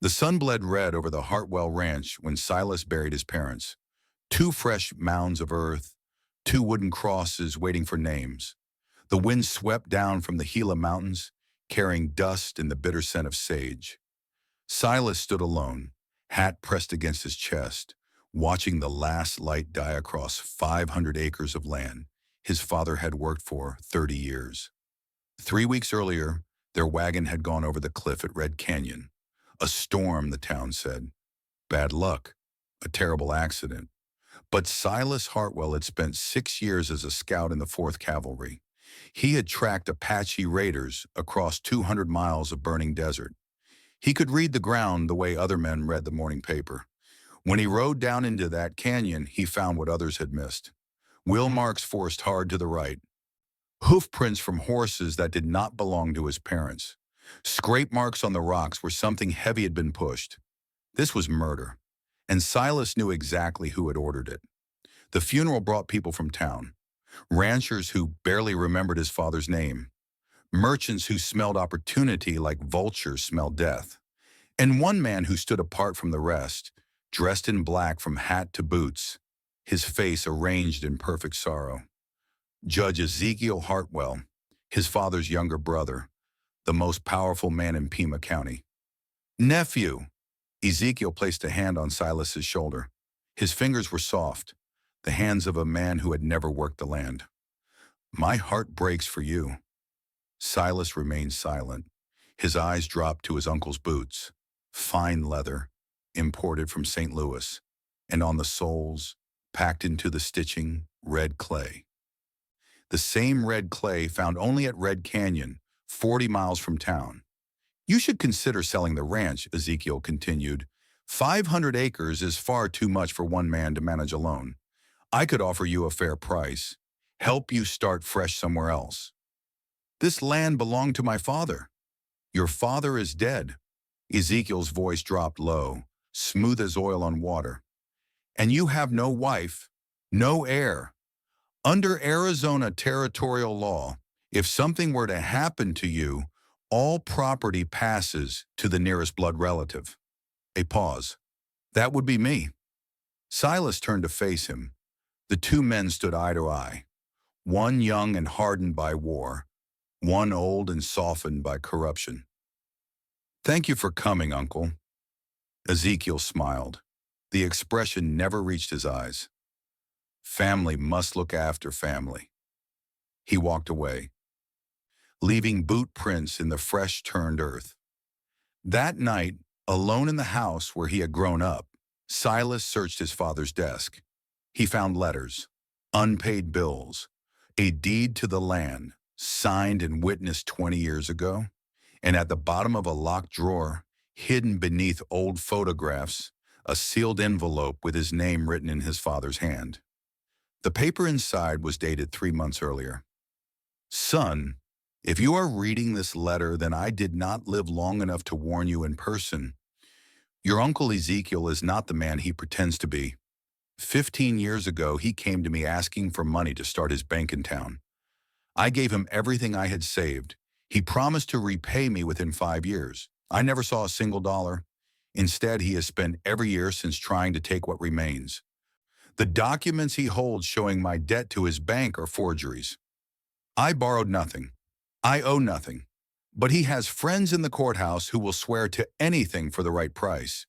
The sun bled red over the Hartwell Ranch when Silas buried his parents. Two fresh mounds of earth, two wooden crosses waiting for names. The wind swept down from the Gila Mountains, carrying dust and the bitter scent of sage. Silas stood alone, hat pressed against his chest, watching the last light die across 500 acres of land his father had worked for 30 years. 3 weeks earlier, their wagon had gone over the cliff at Red Canyon. A storm, the town said. Bad luck. A terrible accident. But Silas Hartwell had spent 6 years as a scout in the 4th Cavalry. He had tracked Apache raiders across 200 miles of burning desert. He could read the ground the way other men read the morning paper. When he rode down into that canyon, he found what others had missed. Wheel marks forced hard to the right. Hoof prints from horses that did not belong to his parents. Scrape marks on the rocks where something heavy had been pushed. This was murder, and Silas knew exactly who had ordered it. The funeral brought people from town. Ranchers who barely remembered his father's name. Merchants who smelled opportunity like vultures smell death. And one man who stood apart from the rest, dressed in black from hat to boots, his face arranged in perfect sorrow. Judge Ezekiel Hartwell, his father's younger brother, the most powerful man in Pima County. Nephew! Ezekiel placed a hand on Silas's shoulder. His fingers were soft, the hands of a man who had never worked the land. My heart breaks for you. Silas remained silent. His eyes dropped to his uncle's boots, fine leather, imported from St. Louis, and on the soles, packed into the stitching, red clay. The same red clay found only at Red Canyon, 40 miles from town. You should consider selling the ranch, Ezekiel continued. 500 acres is far too much for one man to manage alone. I could offer you a fair price, help you start fresh somewhere else. This land belonged to my father. Your father is dead. Ezekiel's voice dropped low, smooth as oil on water. And you have no wife, no heir. Under Arizona territorial law, if something were to happen to you, all property passes to the nearest blood relative. A pause. That would be me. Silas turned to face him. The two men stood eye to eye, one young and hardened by war, one old and softened by corruption. Thank you for coming, Uncle. Ezekiel smiled. The expression never reached his eyes. Family must look after family. He walked away, leaving boot prints in the fresh-turned earth. That night, alone in the house where he had grown up, Silas searched his father's desk. He found letters, unpaid bills, a deed to the land, signed and witnessed 20 years ago, and at the bottom of a locked drawer, hidden beneath old photographs, a sealed envelope with his name written in his father's hand. The paper inside was dated 3 months earlier. Son, if you are reading this letter, then I did not live long enough to warn you in person. Your uncle Ezekiel is not the man he pretends to be. 15 years ago, he came to me asking for money to start his bank in town. I gave him everything I had saved. He promised to repay me within 5 years. I never saw a single dollar. Instead, he has spent every year since trying to take what remains. The documents he holds showing my debt to his bank are forgeries. I borrowed nothing. I owe nothing. But he has friends in the courthouse who will swear to anything for the right price.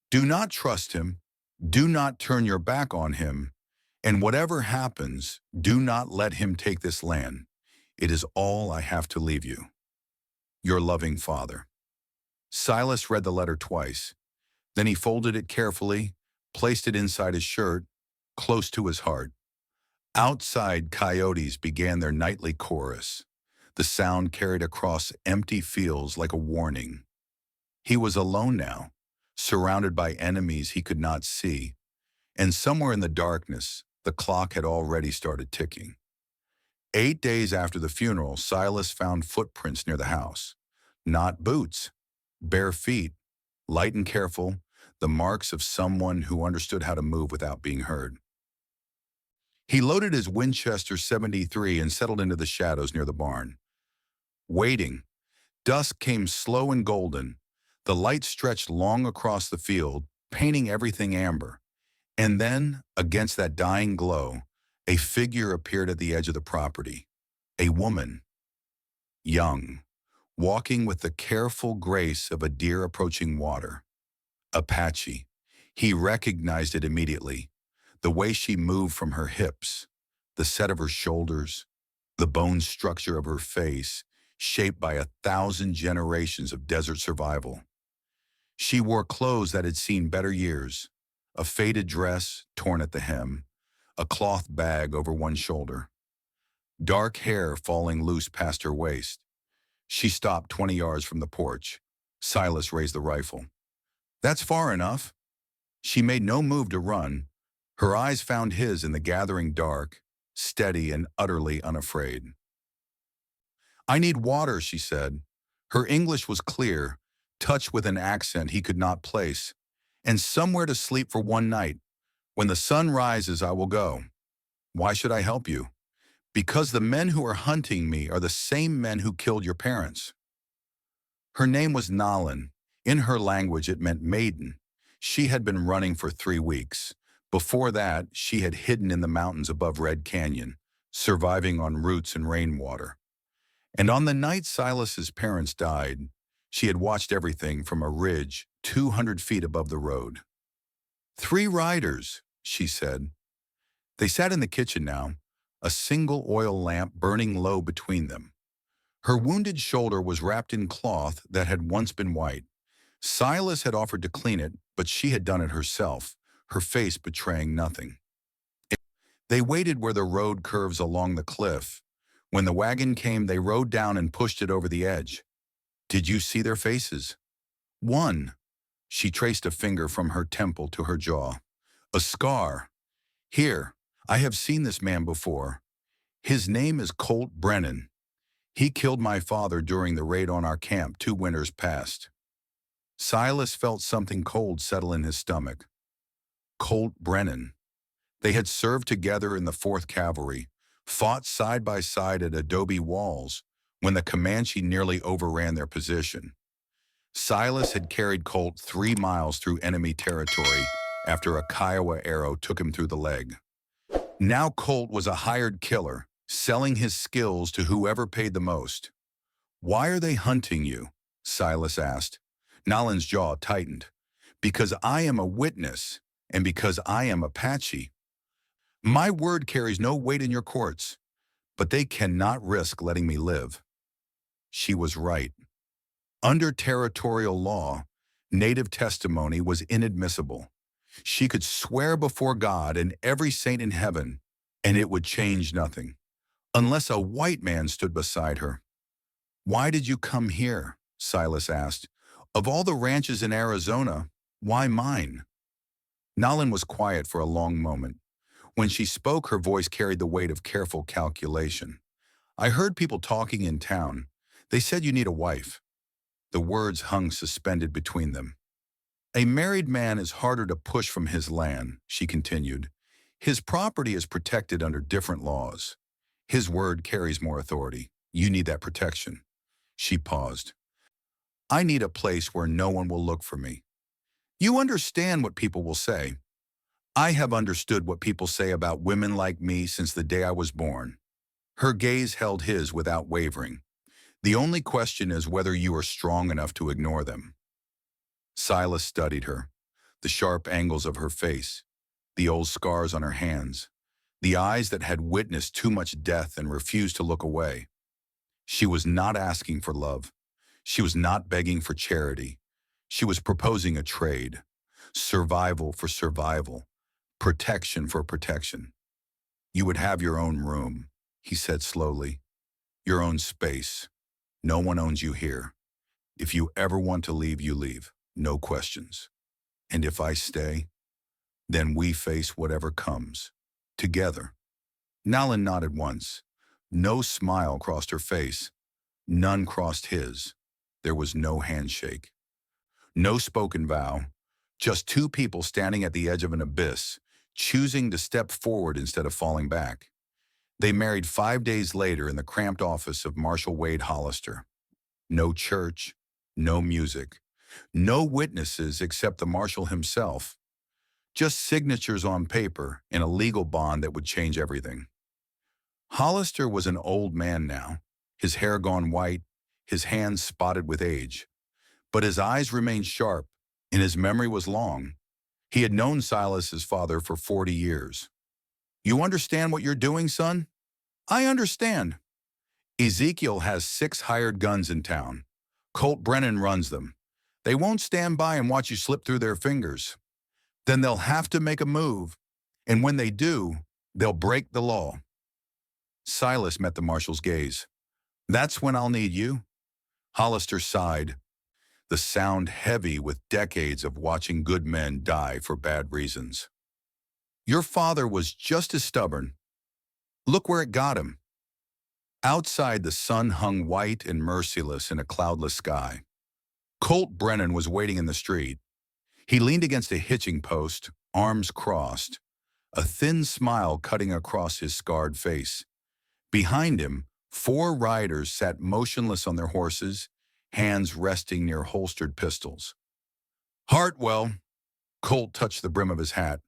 Do not trust him. Do not turn your back on him. And whatever happens, do not let him take this land. It is all I have to leave you. Your loving father. Silas read the letter twice. Then he folded it carefully, placed it inside his shirt, close to his heart. Outside, coyotes began their nightly chorus. The sound carried across empty fields like a warning. He was alone now, surrounded by enemies he could not see, and somewhere in the darkness, the clock had already started ticking. 8 days after the funeral, Silas found footprints near the house. Not boots, bare feet, light and careful, the marks of someone who understood how to move without being heard. He loaded his Winchester 73 and settled into the shadows near the barn. Waiting, dusk came slow and golden. The light stretched long across the field, painting everything amber. And then, against that dying glow, a figure appeared at the edge of the property. A woman, young, walking with the careful grace of a deer approaching water. Apache. He recognized it immediately. The way she moved from her hips, the set of her shoulders, the bone structure of her face, shaped by 1,000 generations of desert survival. She wore clothes that had seen better years, a faded dress torn at the hem, a cloth bag over one shoulder, dark hair falling loose past her waist. She stopped 20 yards from the porch. Silas raised the rifle. That's far enough. She made no move to run. Her eyes found his in the gathering dark, steady and utterly unafraid. I need water, she said. Her English was clear, touched with an accent he could not place, and somewhere to sleep for one night. When the sun rises, I will go. Why should I help you? Because the men who are hunting me are the same men who killed your parents. Her name was Nalan. In her language, it meant maiden. She had been running for 3 weeks. Before that, she had hidden in the mountains above Red Canyon, surviving on roots and rainwater. And on the night Silas's parents died, she had watched everything from a ridge 200 feet above the road. 3 riders, she said. They sat in the kitchen now, a single oil lamp burning low between them. Her wounded shoulder was wrapped in cloth that had once been white. Silas had offered to clean it, but she had done it herself, her face betraying nothing. They waited where the road curves along the cliff. When the wagon came, they rode down and pushed it over the edge. Did you see their faces? One. She traced a finger from her temple to her jaw. A scar. Here, I have seen this man before. His name is Colt Brennan. He killed my father during the raid on our camp 2 winters past. Silas felt something cold settle in his stomach. Colt Brennan. They had served together in the 4th Cavalry, fought side by side at adobe walls when the Comanche nearly overran their position. Silas had carried Colt 3 miles through enemy territory after a Kiowa arrow took him through the leg. Now Colt was a hired killer, selling his skills to whoever paid the most. Why are they hunting you? Silas asked. Nalan's jaw tightened. Because I am a witness, and because I am Apache. My word carries no weight in your courts, but they cannot risk letting me live. She was right. Under territorial law, native testimony was inadmissible. She could swear before God and every saint in heaven, and it would change nothing, unless a white man stood beside her. Why did you come here? Silas asked. Of all the ranches in Arizona, why mine? Nalan was quiet for a long moment. When she spoke, her voice carried the weight of careful calculation. I heard people talking in town. They said you need a wife. The words hung suspended between them. A married man is harder to push from his land, she continued. His property is protected under different laws. His word carries more authority. You need that protection. She paused. I need a place where no one will look for me. You understand what people will say. I have understood what people say about women like me since the day I was born. Her gaze held his without wavering. The only question is whether you are strong enough to ignore them. Silas studied her, the sharp angles of her face, the old scars on her hands, the eyes that had witnessed too much death and refused to look away. She was not asking for love. She was not begging for charity. She was proposing a trade, survival for survival, protection for protection. You would have your own room, he said slowly, your own space. No one owns you here. If you ever want to leave, you leave, no questions. And if I stay, then we face whatever comes, together. Nalan nodded once. No smile crossed her face. None crossed his. There was no handshake. No spoken vow. Just 2 people standing at the edge of an abyss, choosing to step forward instead of falling back. They married 5 days later in the cramped office of Marshal Wade Hollister. No church, no music, No witnesses except the marshal himself. Just signatures on paper and a legal bond that would change everything. Hollister was an old man now, his hair gone white, his hands spotted with age. But his eyes remained sharp, and his memory was long. He had known Silas's father for 40 years. You understand what you're doing, son? I understand. Ezekiel has 6 hired guns in town. Colt Brennan runs them. They won't stand by and watch you slip through their fingers. Then they'll have to make a move, and when they do, they'll break the law. Silas met the marshal's gaze. That's when I'll need you. Hollister sighed, the sound heavy with decades of watching good men die for bad reasons. Your father was just as stubborn. Look where it got him. Outside, the sun hung white and merciless in a cloudless sky. Colt Brennan was waiting in the street. He leaned against a hitching post, arms crossed, a thin smile cutting across his scarred face. Behind him, 4 riders sat motionless on their horses, hands resting near holstered pistols. Hartwell, Colt touched the brim of his hat.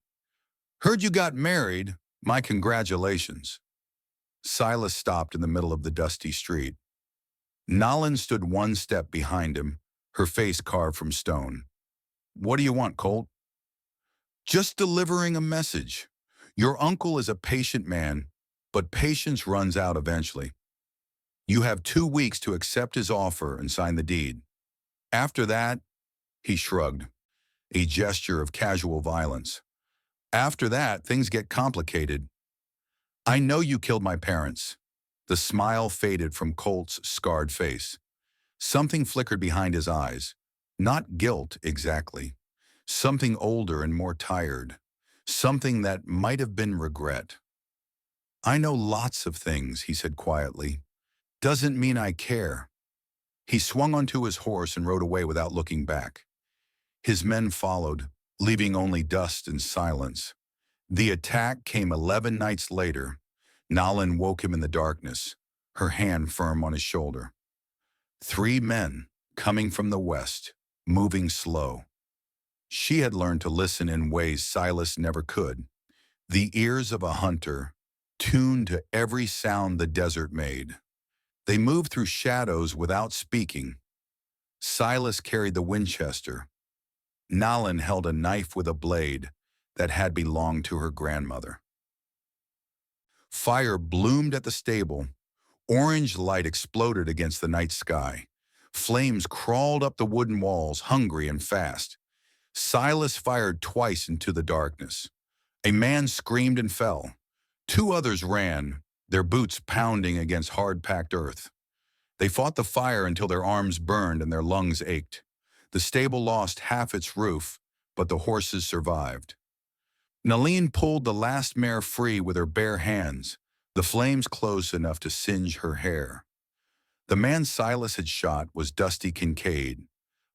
Heard you got married. My congratulations. Silas stopped in the middle of the dusty street. Nolan stood one step behind him, her face carved from stone. What do you want, Colt? Just delivering a message. Your uncle is a patient man, but patience runs out eventually. You have 2 weeks to accept his offer and sign the deed. After that, he shrugged, a gesture of casual violence. After that, things get complicated. I know you killed my parents. The smile faded from Colt's scarred face. Something flickered behind his eyes. Not guilt, exactly. Something older and more tired. Something that might have been regret. I know lots of things, he said quietly. Doesn't mean I care. He swung onto his horse and rode away without looking back. His men followed, leaving only dust and silence. The attack came 11 nights later. Nolan woke him in the darkness, her hand firm on his shoulder. 3 men, coming from the west, moving slow. She had learned to listen in ways Silas never could. The ears of a hunter, tuned to every sound the desert made. They moved through shadows without speaking. Silas carried the Winchester. Nolan held a knife with a blade that had belonged to her grandmother. Fire bloomed at the stable. Orange light exploded against the night sky. Flames crawled up the wooden walls, hungry and fast. Silas fired twice into the darkness. A man screamed and fell. 2 others ran, their boots pounding against hard-packed earth. They fought the fire until their arms burned and their lungs ached. The stable lost half its roof, but the horses survived. Naleen pulled the last mare free with her bare hands, the flames close enough to singe her hair. The man Silas had shot was Dusty Kincaid,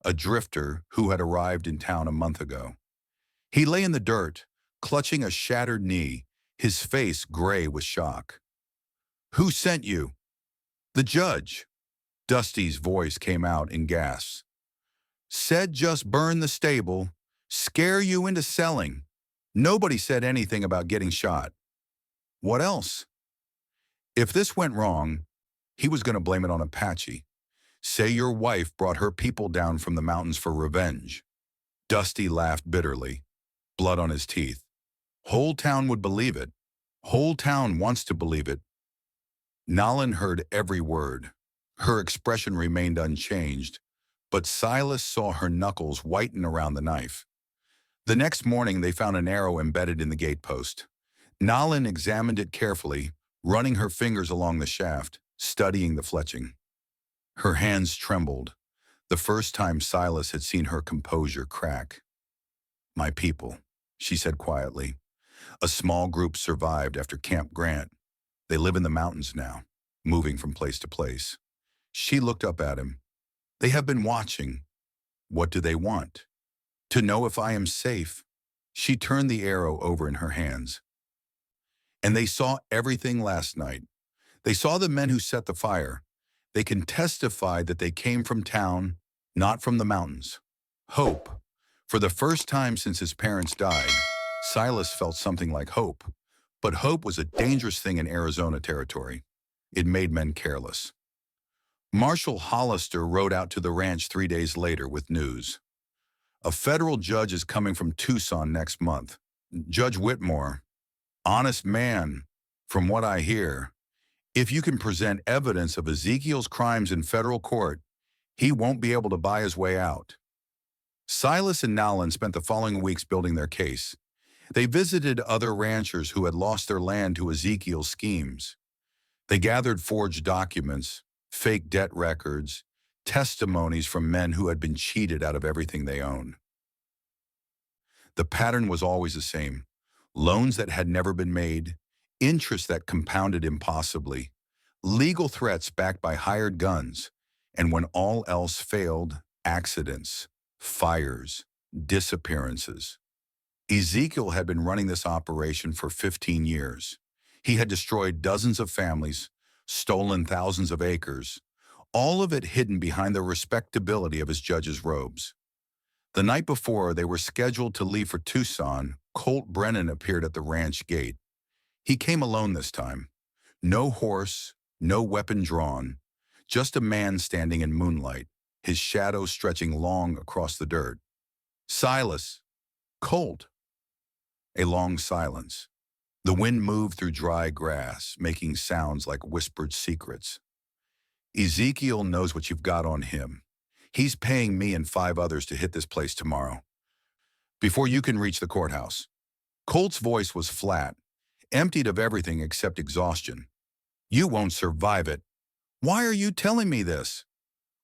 a drifter who had arrived in town a month ago. He lay in the dirt, clutching a shattered knee, his face gray with shock. Who sent you? The judge. Dusty's voice came out in gasps. Said just burn the stable, scare you into selling. Nobody said anything about getting shot. What else? If this went wrong, he was going to blame it on Apache. Say your wife brought her people down from the mountains for revenge. Dusty laughed bitterly, blood on his teeth. Whole town would believe it. Whole town wants to believe it. Nolan heard every word. Her expression remained unchanged, but Silas saw her knuckles whiten around the knife. The next morning, they found an arrow embedded in the gatepost. Nolan examined it carefully, running her fingers along the shaft, studying the fletching. Her hands trembled, the first time Silas had seen her composure crack. My people, she said quietly. A small group survived after Camp Grant. They live in the mountains now, moving from place to place. She looked up at him. They have been watching. What do they want? To know if I am safe. She turned the arrow over in her hands. And they saw everything last night. They saw the men who set the fire. They can testify that they came from town, not from the mountains. Hope. For the first time since his parents died, Silas felt something like hope. But hope was a dangerous thing in Arizona territory. It made men careless. Marshal Hollister rode out to the ranch 3 days later with news. A federal judge is coming from Tucson next month. Judge Whitmore, honest man, from what I hear, if you can present evidence of Ezekiel's crimes in federal court, he won't be able to buy his way out. Silas and Nowlin spent the following weeks building their case. They visited other ranchers who had lost their land to Ezekiel's schemes. They gathered forged documents, fake debt records, testimonies from men who had been cheated out of everything they owned. The pattern was always the same: loans that had never been made, interest that compounded impossibly, legal threats backed by hired guns, and when all else failed, accidents, fires, disappearances. Ezekiel had been running this operation for 15 years. He had destroyed dozens of families, stolen thousands of acres, all of it hidden behind the respectability of his judge's robes. The night before they were scheduled to leave for Tucson, Colt Brennan appeared at the ranch gate. He came alone this time. No horse, no weapon drawn, just a man standing in moonlight, his shadow stretching long across the dirt. Silas. Colt. A long silence. The wind moved through dry grass, making sounds like whispered secrets. Ezekiel knows what you've got on him. He's paying me and 5 others to hit this place tomorrow, before you can reach the courthouse. Colt's voice was flat, emptied of everything except exhaustion. You won't survive it. Why are you telling me this?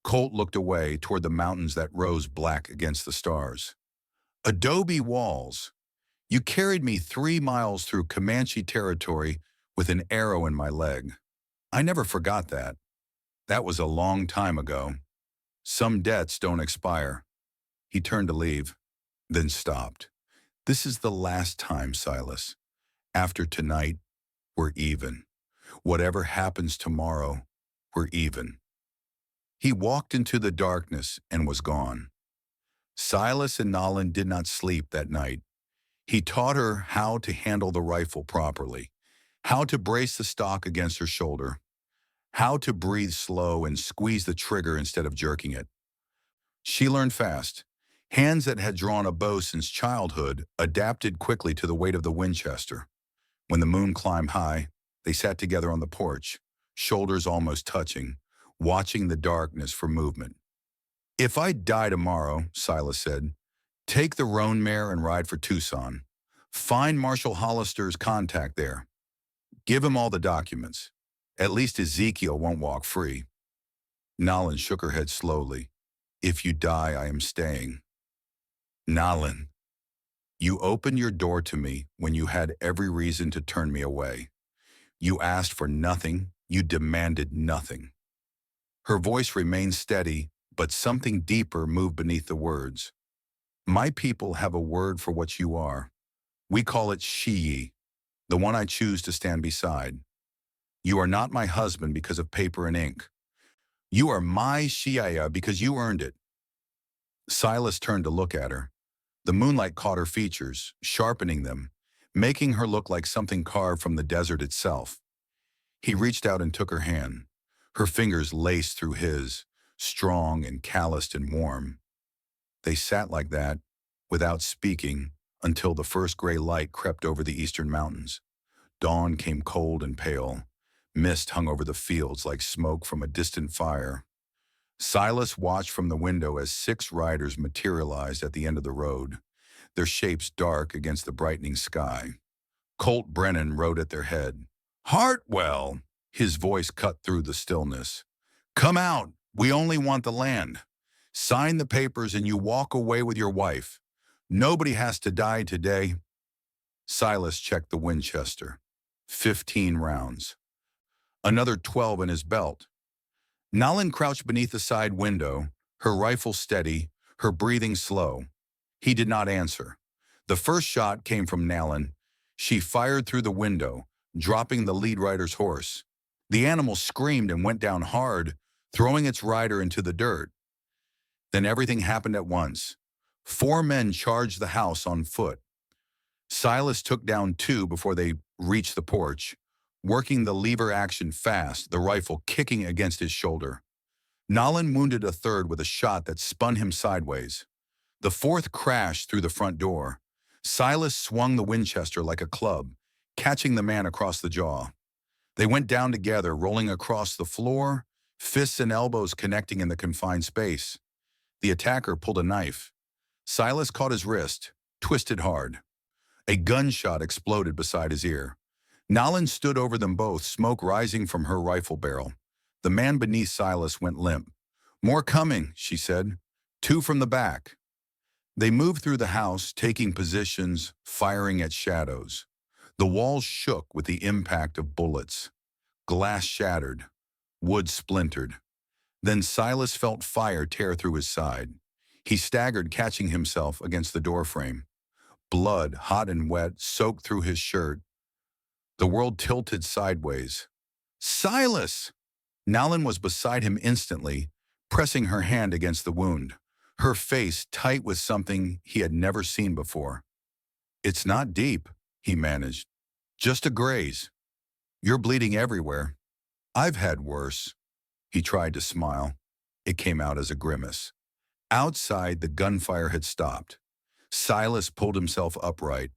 Colt looked away toward the mountains that rose black against the stars. Adobe walls. You carried me 3 miles through Comanche territory with an arrow in my leg. I never forgot that. That was a long time ago. Some debts don't expire. He turned to leave, then stopped. This is the last time, Silas. After tonight, we're even. Whatever happens tomorrow, we're even. He walked into the darkness and was gone. Silas and Nowlin did not sleep that night. He taught her how to handle the rifle properly, how to brace the stock against her shoulder, how to breathe slow and squeeze the trigger instead of jerking it. She learned fast. Hands that had drawn a bow since childhood adapted quickly to the weight of the Winchester. When the moon climbed high, they sat together on the porch, shoulders almost touching, watching the darkness for movement. If I die tomorrow, Silas said, take the roan mare and ride for Tucson. Find Marshal Hollister's contact there. Give him all the documents. At least Ezekiel won't walk free. Nowlin shook her head slowly. If you die, I am staying. Nowlin, you opened your door to me when you had every reason to turn me away. You asked for nothing. You demanded nothing. Her voice remained steady, but something deeper moved beneath the words. My people have a word for what you are. We call it Shiyi, the one I choose to stand beside. You are not my husband because of paper and ink. You are my Shiaya because you earned it. Silas turned to look at her. The moonlight caught her features, sharpening them, making her look like something carved from the desert itself. He reached out and took her hand. Her fingers laced through his, strong and calloused and warm. They sat like that, without speaking, until the first gray light crept over the eastern mountains. Dawn came cold and pale. Mist hung over the fields like smoke from a distant fire. Silas watched from the window as 6 riders materialized at the end of the road, their shapes dark against the brightening sky. Colt Brennan rode at their head. Hartwell! His voice cut through the stillness. Come out! We only want the land. Sign the papers and you walk away with your wife. Nobody has to die today. Silas checked the Winchester. 15 rounds. Another 12 in his belt. Nowlin crouched beneath the side window, her rifle steady, her breathing slow. He did not answer. The first shot came from Nowlin. She fired through the window, dropping the lead rider's horse. The animal screamed and went down hard, throwing its rider into the dirt. Then everything happened at once. 4 men charged the house on foot. Silas took down 2 before they reached the porch, working the lever action fast, the rifle kicking against his shoulder. Nolan wounded a third with a shot that spun him sideways. The fourth crashed through the front door. Silas swung the Winchester like a club, catching the man across the jaw. They went down together, rolling across the floor, fists and elbows connecting in the confined space. The attacker pulled a knife. Silas caught his wrist, twisted hard. A gunshot exploded beside his ear. Nolan stood over them both, smoke rising from her rifle barrel. The man beneath Silas went limp. "More coming," she said. "2 from the back." They moved through the house, taking positions, firing at shadows. The walls shook with the impact of bullets. Glass shattered. Wood splintered. Then Silas felt fire tear through his side. He staggered, catching himself against the doorframe. Blood, hot and wet, soaked through his shirt. The world tilted sideways. "Silas!" Nolan was beside him instantly, pressing her hand against the wound, her face tight with something he had never seen before. "It's not deep," he managed. "Just a graze. You're bleeding everywhere. I've had worse." He tried to smile. It came out as a grimace. Outside, the gunfire had stopped. Silas pulled himself upright,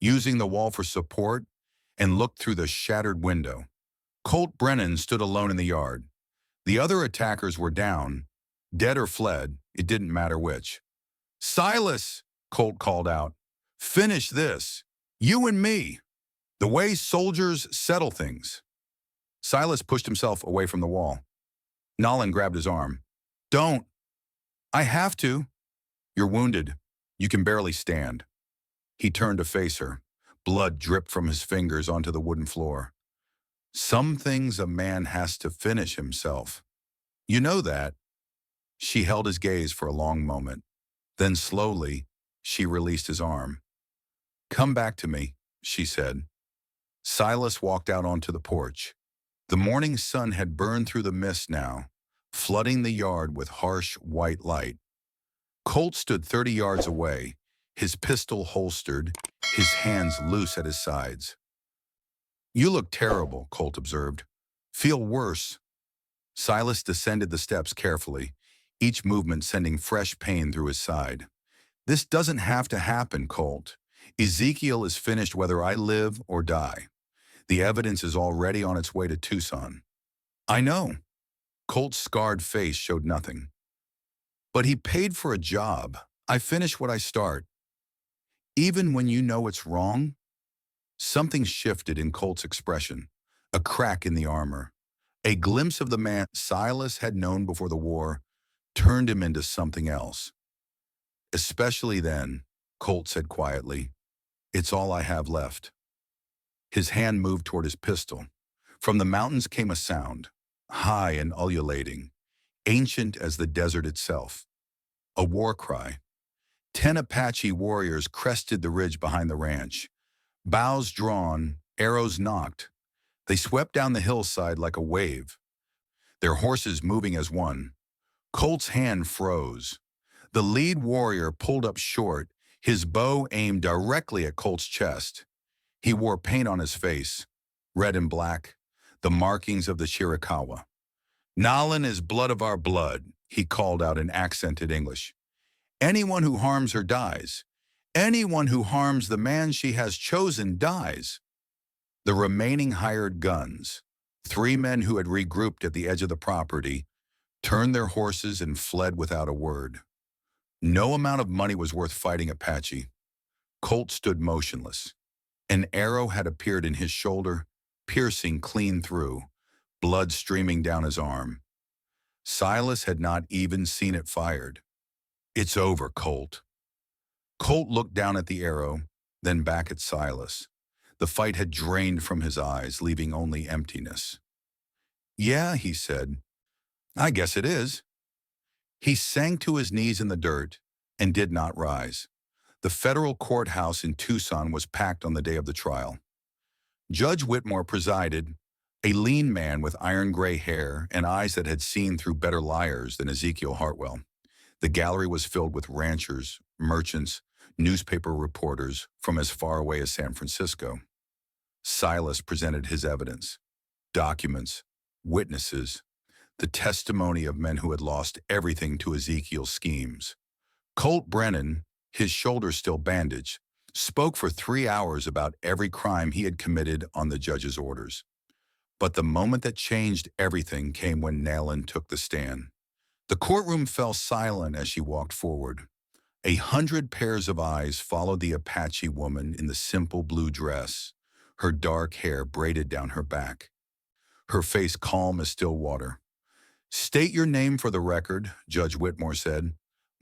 using the wall for support, and looked through the shattered window. Colt Brennan stood alone in the yard. The other attackers were down, dead or fled, it didn't matter which. "Silas," Colt called out, "finish this. You and me. The way soldiers settle things." Silas pushed himself away from the wall. Nolan grabbed his arm. "Don't. I have to. You're wounded. You can barely stand." He turned to face her. Blood dripped from his fingers onto the wooden floor. "Some things a man has to finish himself. You know that." She held his gaze for a long moment. Then slowly, she released his arm. "Come back to me," she said. Silas walked out onto the porch. The morning sun had burned through the mist now, flooding the yard with harsh white light. Colt stood 30 yards away, his pistol holstered, his hands loose at his sides. "You look terrible," Colt observed. "Feel worse." Silas descended the steps carefully, each movement sending fresh pain through his side. "This doesn't have to happen, Colt. Ezekiel is finished whether I live or die. The evidence is already on its way to Tucson." "I know." Colt's scarred face showed nothing. "But he paid for a job. I finish what I start. Even when you know it's wrong?" Something shifted in Colt's expression, a crack in the armor. A glimpse of the man Silas had known before the war turned him into something else. "Especially then," Colt said quietly, "it's all I have left." His hand moved toward his pistol. From the mountains came a sound, high and ululating, ancient as the desert itself. A war cry. 10 Apache warriors crested the ridge behind the ranch. Bows drawn, arrows nocked. They swept down the hillside like a wave, their horses moving as one. Colt's hand froze. The lead warrior pulled up short, his bow aimed directly at Colt's chest. He wore paint on his face, red and black, the markings of the Chiricahua. "Nolan is blood of our blood," he called out in accented English. "Anyone who harms her dies. Anyone who harms the man she has chosen dies." The remaining hired guns, 3 men who had regrouped at the edge of the property, turned their horses and fled without a word. No amount of money was worth fighting Apache. Colt stood motionless. An arrow had appeared in his shoulder, piercing clean through, blood streaming down his arm. Silas had not even seen it fired. "It's over, Colt." Colt looked down at the arrow, then back at Silas. The fight had drained from his eyes, leaving only emptiness. "Yeah," he said, "I guess it is." He sank to his knees in the dirt and did not rise. The federal courthouse in Tucson was packed on the day of the trial. Judge Whitmore presided, a lean man with iron-gray hair and eyes that had seen through better liars than Ezekiel Hartwell. The gallery was filled with ranchers, merchants, newspaper reporters from as far away as San Francisco. Silas presented his evidence, documents, witnesses, the testimony of men who had lost everything to Ezekiel's schemes. Colt Brennan, his shoulder still bandaged, spoke for 3 hours about every crime he had committed on the judge's orders. But the moment that changed everything came when Nayland took the stand. The courtroom fell silent as she walked forward. 100 pairs of eyes followed the Apache woman in the simple blue dress, her dark hair braided down her back, her face calm as still water. "State your name for the record," Judge Whitmore said.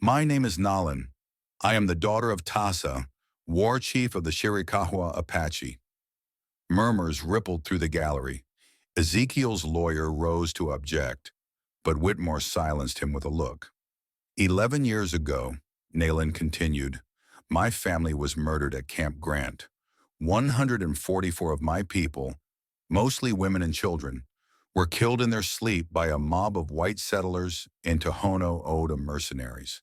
"My name is Nayland. I am the daughter of Tasa, war chief of the Chiricahua Apache." Murmurs rippled through the gallery. Ezekiel's lawyer rose to object, but Whitmore silenced him with a look. 11 years ago, Nayland continued, my family was murdered at Camp Grant. 144 of my people, mostly women and children, were killed in their sleep by a mob of white settlers and Tohono O'odham mercenaries.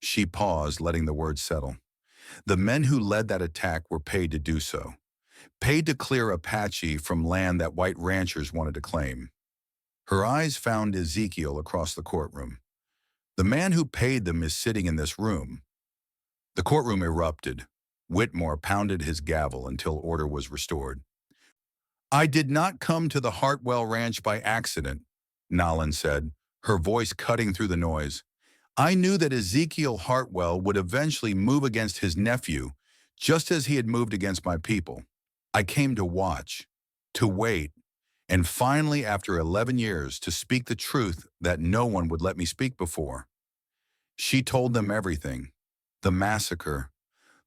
She paused, letting the words settle. The men who led that attack were paid to do so, paid to clear Apache from land that white ranchers wanted to claim. Her eyes found Ezekiel across the courtroom. The man who paid them is sitting in this room. The courtroom erupted. Whitmore pounded his gavel until order was restored. "I did not come to the Hartwell Ranch by accident," Nayland said, her voice cutting through the noise. "I knew that Ezekiel Hartwell would eventually move against his nephew, just as he had moved against my people. I came to watch, to wait, and finally, after 11 years, to speak the truth that no one would let me speak before." She told them everything. The massacre,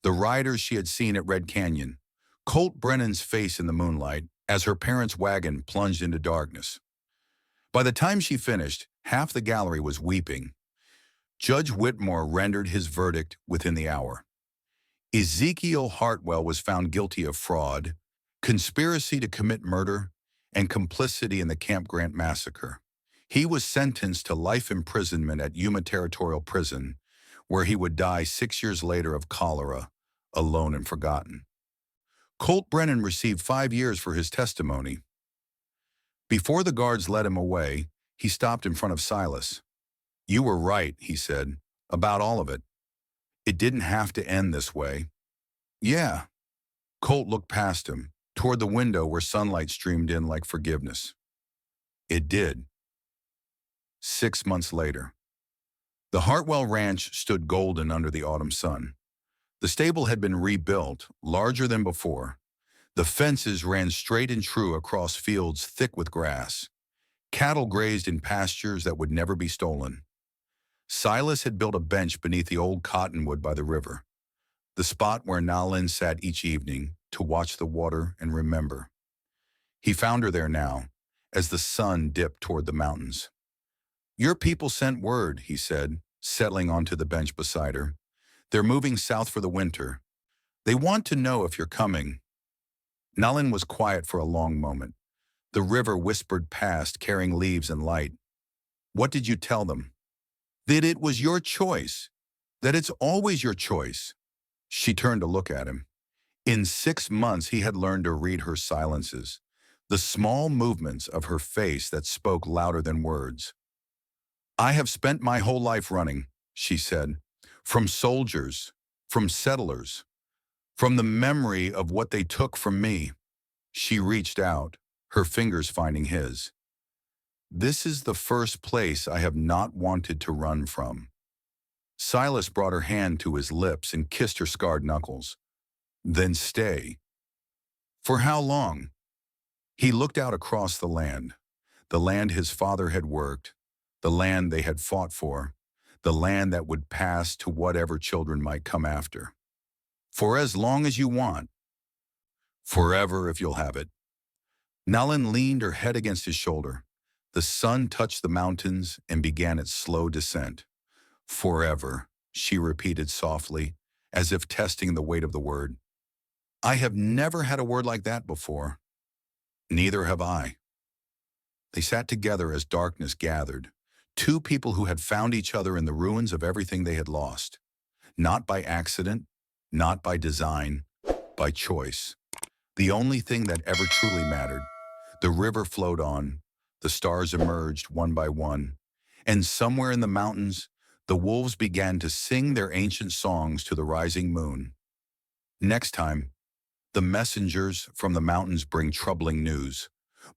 the riders she had seen at Red Canyon, Colt Brennan's face in the moonlight as her parents' wagon plunged into darkness. By the time she finished, half the gallery was weeping. Judge Whitmore rendered his verdict within the hour. Ezekiel Hartwell was found guilty of fraud, conspiracy to commit murder, and complicity in the Camp Grant massacre. He was sentenced to life imprisonment at Yuma Territorial Prison, where he would die 6 years later of cholera, alone and forgotten. Colt Brennan received 5 years for his testimony. Before the guards led him away, he stopped in front of Silas. "You were right," he said, "about all of it. It didn't have to end this way." "Yeah." Colt looked past him, toward the window where sunlight streamed in like forgiveness. "It did." 6 months later. The Hartwell Ranch stood golden under the autumn sun. The stable had been rebuilt, larger than before. The fences ran straight and true across fields thick with grass. Cattle grazed in pastures that would never be stolen. Silas had built a bench beneath the old cottonwood by the river, the spot where Nayland sat each evening to watch the water and remember. He found her there now, as the sun dipped toward the mountains. "Your people sent word," he said, settling onto the bench beside her. "They're moving south for the winter. They want to know if you're coming." Nayland was quiet for a long moment. The river whispered past, carrying leaves and light. "What did you tell them?" "That it was your choice. That it's always your choice." She turned to look at him. In 6 months, he had learned to read her silences, the small movements of her face that spoke louder than words. "I have spent my whole life running," she said, "from soldiers, from settlers, from the memory of what they took from me." She reached out, her fingers finding his. "This is the first place I have not wanted to run from." Silas brought her hand to his lips and kissed her scarred knuckles. "Then stay." "For how long?" He looked out across the land his father had worked, the land they had fought for, the land that would pass to whatever children might come after. "For as long as you want." "Forever if you'll have it." Nayland leaned her head against his shoulder. The sun touched the mountains and began its slow descent. "Forever," she repeated softly, as if testing the weight of the word. "I have never had a word like that before." "Neither have I." They sat together as darkness gathered, two people who had found each other in the ruins of everything they had lost. Not by accident, not by design, by choice. The only thing that ever truly mattered. The river flowed on, the stars emerged one by one, and somewhere in the mountains, the wolves began to sing their ancient songs to the rising moon. Next time, the messengers from the mountains bring troubling news.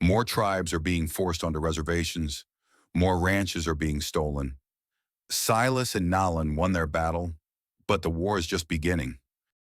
More tribes are being forced onto reservations. More ranches are being stolen. Silas and Nalan won their battle, but the war is just beginning.